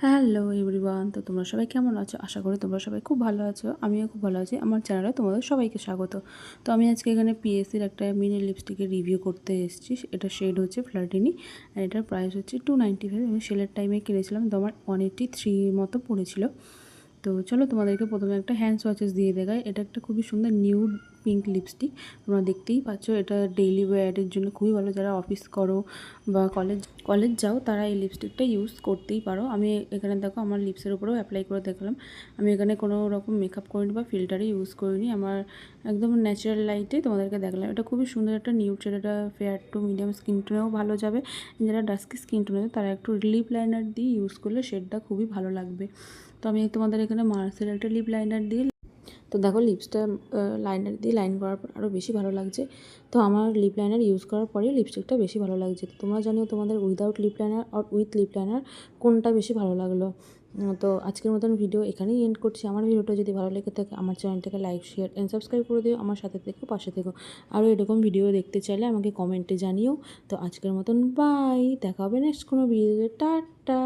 Hello everyone, তো তোমরা সবাই কেমন আছো? আশা করি তোমরা সবাই খুব ভালো আছো। আমিও খুব ভালো আছি। আমার চ্যানেলে তোমাদের সবাইকে স্বাগত। তো আমি আজকে এখানে পিএসসির একটা মিনি লিপস্টিকের রিভিউ করতে এসেছি। এটা শেড হচ্ছে ফ্ল্যাটিনি আর এটার প্রাইস হচ্ছে 295। আমি সেলের টাইমে কিনেছিলাম, তো আমার 183 মতো পড়েছিল। তো চলো তোমাদেরকে প্রথমে একটা হ্যান্ড সোয়াচেস দিয়ে দেখাই। এটা একটা খুবই সুন্দর নিউড পিঙ্ক লিপস্টিক, তোমরা দেখতেই পাচ্ছ। এটা ডেইলি ওয়্যারের জন্য খুবই ভালো। যারা অফিস করো বা কলেজ যাও তারা এই লিপস্টিকটা ইউজ করতেই পারো। আমি এখানে দেখো আমার লিপসের উপরেও অ্যাপ্লাই করে দেখলাম। আমি এখানে কোনো রকম মেকআপ করিনি বা ফিল্টারই ইউজ করিনি, আমার একদম ন্যাচারাল লাইটে তোমাদেরকে দেখলাম। এটা খুবই সুন্দর একটা নিউড শেড। এটা ফেয়ার টু মিডিয়াম স্কিন টোনেও ভালো যাবে। যারা ডাস্কি স্কিন টোনে তারা একটু লিপ লাইনার দিয়ে ইউজ করলে শেডটা খুবই ভালো লাগবে। তো আমি তোমাদের এখানে মার্সেল একটা লিপ লাইনার দিয়ে, তো দেখো লিপসটা লাইনার দিয়ে লাইন করার পর আরও বেশি ভালো লাগছে। তো আমার লিপ লাইনার ইউজ করার পরেই লিপস্টিকটা বেশি ভালো লাগছে। তো তোমরা জানিও তোমাদের উইদাউট লিপ লাইনার আর উইথ লিপ লাইনার কোনটা বেশি ভালো লাগলো। তো আজকের মতন ভিডিও এখানেই এন্ড করছি। আমার ভিডিওটা যদি ভালো লেগে থাকে আমার চ্যানেলটাকে লাইক, শেয়ার অ্যান্ড সাবস্ক্রাইব করে দিও। আমার সাথে থেকো, পাশে থেকো। আরও এরকম ভিডিও দেখতে চাইলে আমাকে কমেন্টে জানিও। তো আজকের মতন বাই, দেখা হবে নেক্সট কোনো ভিডিওতে। টাটা।